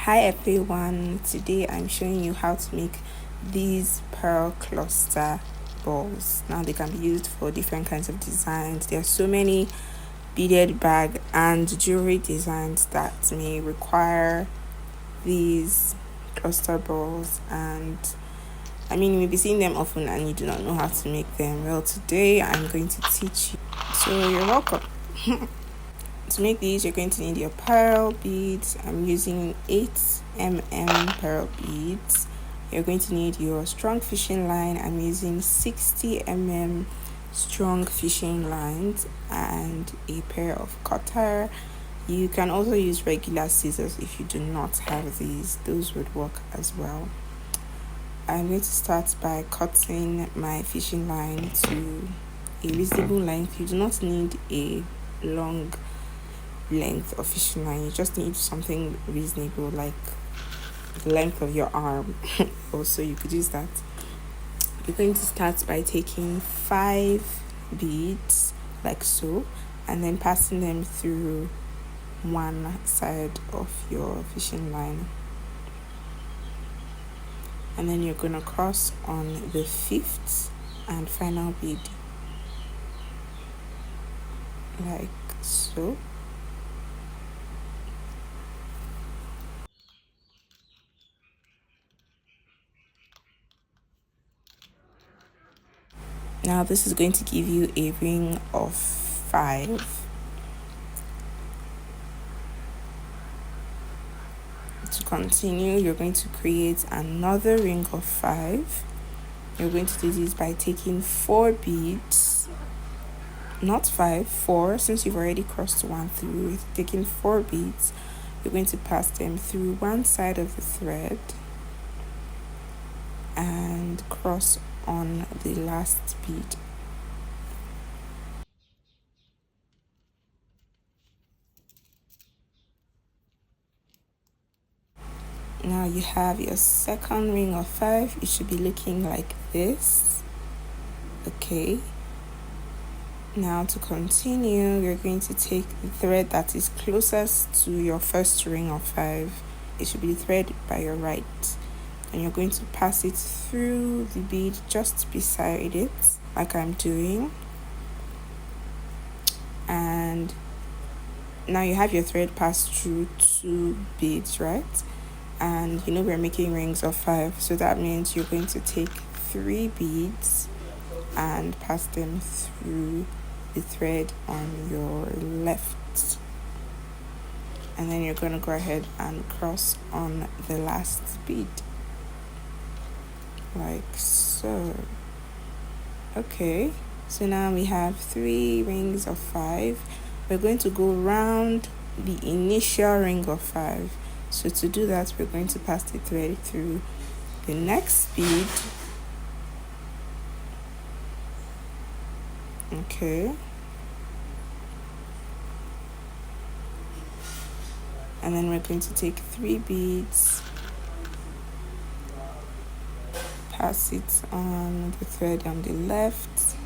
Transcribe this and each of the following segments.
Hi everyone, today I'm showing you how to make these pearl cluster balls. Now they can be used for different kinds of designs. There are so many beaded bag and jewelry designs that may require these cluster balls, and I mean, you may be seeing them often and you do not know how to make them. Well, today I'm going to teach you, so you're welcome. To make these, you're going to need your pearl beads. I'm using 8 mm pearl beads. You're going to need your strong fishing line. I'm using 60 mm strong fishing lines and a pair of cutter. You can also use regular scissors if you do not have these. Those would work as well. I'm going to start by cutting my fishing line to a reasonable length. You do not need a long length of fishing line. You just need something reasonable, like the length of your arm. Also, you could use that. You're going to start by taking 5 beads like so, and then passing them through one side of your fishing line, and then you're going to cross on the 5th and final bead like so. Now this is going to give you a ring of 5. To continue, you're going to create another ring of 5. You're going to do this by taking 4 beads, not 5, 4, since you've already crossed one through. Taking 4 beads, you're going to pass them through one side of the thread and cross on the last bead. Now you have your second ring of 5. It should be looking like this. Okay. Now to continue, you're going to take the thread that is closest to your first ring of 5. It should be the thread by your right, and you're going to pass it through the bead just beside it, like I'm doing. And now you have your thread passed through 2 beads, right? And you know we're making rings of 5, so that means you're going to take 3 beads and pass them through the thread on your left, and then you're going to go ahead and cross on the last bead like so. Okay, so now we have 3 rings of 5. We're going to go round the initial ring of 5. So to do that, we're going to pass the thread through the next bead. Okay. And then we're going to take 3 beads, pass it on the thread on the left,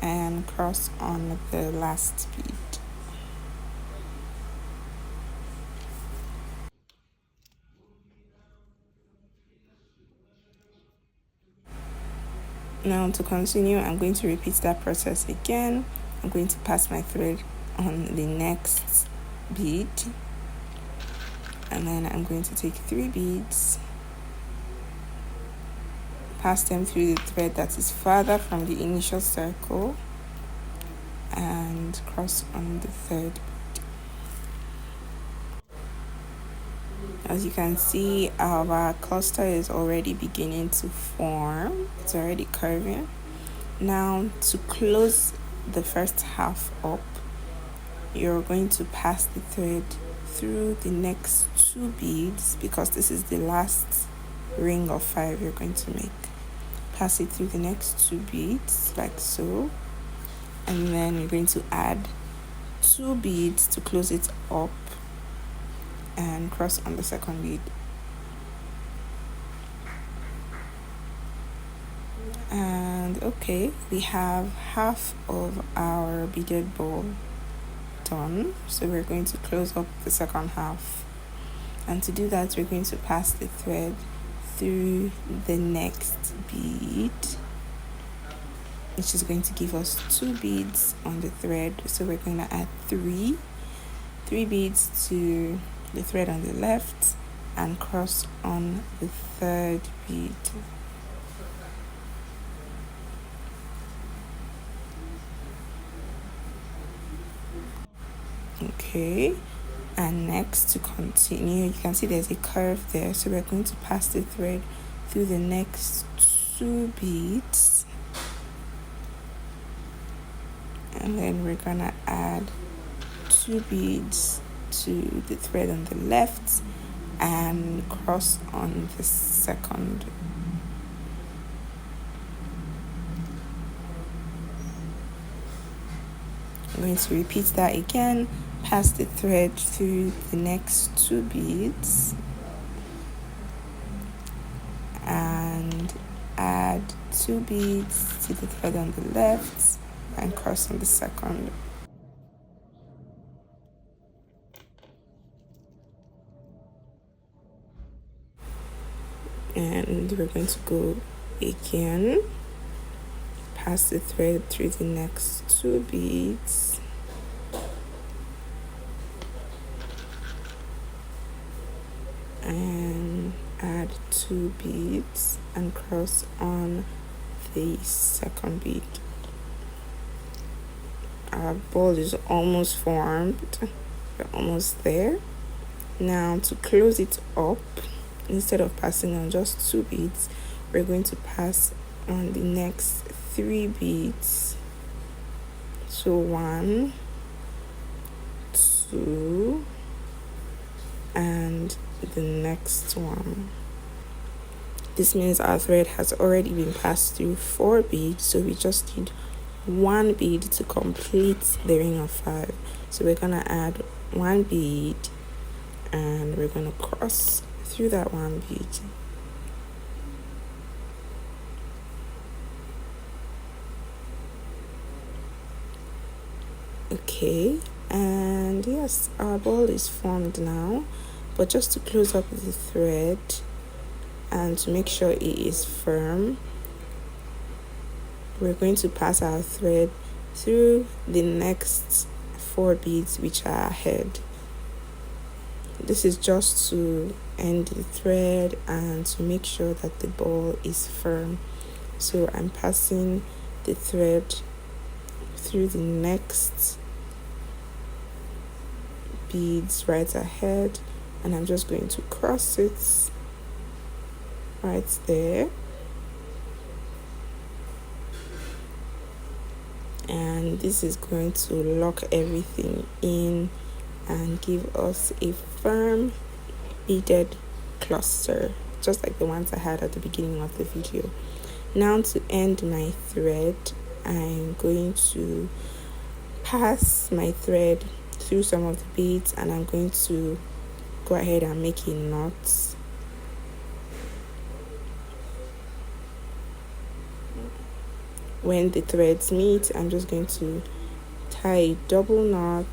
and cross on the last bead. Now to continue, I'm going to repeat that process again. I'm going to pass my thread on the next bead, and then I'm going to take 3 beads, pass them through the thread that is farther from the initial circle, and cross on the 3rd bead. As you can see, our cluster is already beginning to form. It's already curving. Now to close the first half up, you're going to pass the thread through the next 2 beads, because this is the last ring of 5 you're going to make. Pass it through the next 2 beads like so, and then you're going to add 2 beads to close it up and cross on the 2nd bead. And okay, we have half of our beaded ball done, so we're going to close up the second half And to do that, we're going to pass the thread through the next bead, which is going to give us 2 beads on the thread. So we're going to add three beads to the thread on the left and cross on the third bead. Okay, and next, to continue, you can see there's a curve there, so we're going to pass the thread through the next 2 beads, and then we're gonna add 2 beads to the thread on the left and cross on the second. I'm going to repeat that again. Pass the thread through the next 2 beads and add 2 beads to the thread on the left and cross on the second. And we're going to go again, pass the thread through the next 2 beads and add 2 beads and cross on the second bead. Our ball is almost formed. We're almost there. Now, to close it up, instead of passing on just 2 beads, we're going to pass on the next 3 beads. So 1, 2, and the next one. This means our thread has already been passed through 4 beads, so we just need 1 bead to complete the ring of 5. So we're gonna add 1 bead and we're gonna cross through that 1 bead. Okay, and yes, our ball is formed now, but just to close up the thread and to make sure it is firm, we're going to pass our thread through the next 4 beads which are ahead. This is just to end the thread and to make sure that the ball is firm. So I'm passing the thread through the next beads right ahead, and I'm just going to cross it right there, and this is going to lock everything in and give us a firm beaded cluster, just like the ones I had at the beginning of the video. Now, to end my thread, I'm going to pass my thread through some of the beads and I'm going to go ahead and make a knot. When the threads meet, I'm just going to tie a double knot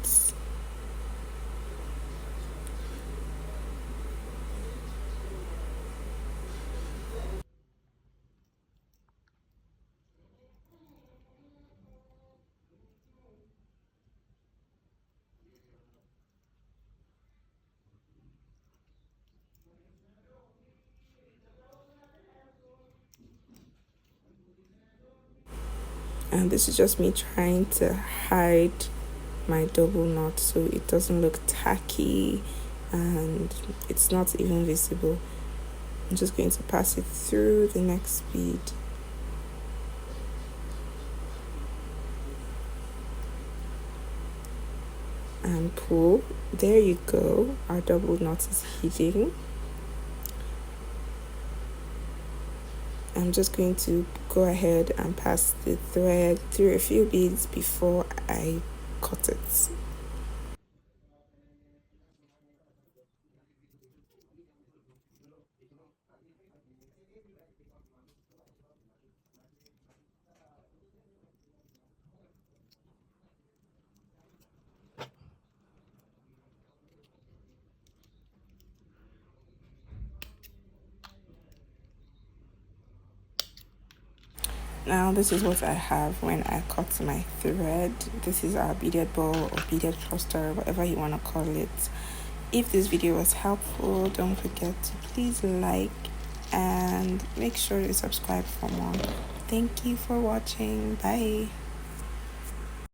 and this is just me trying to hide my double knot so it doesn't look tacky and it's not even visible. I'm just going to pass it through the next bead. And pull. There you go. Our double knot is hidden. I'm just going to go ahead and pass the thread through a few beads before I cut it. Now this is what I have when I cut my thread. This is our beaded ball or beaded cluster, whatever you want to call it. If this video was helpful, don't forget to please like and make sure to subscribe for more. Thank you for watching. Bye.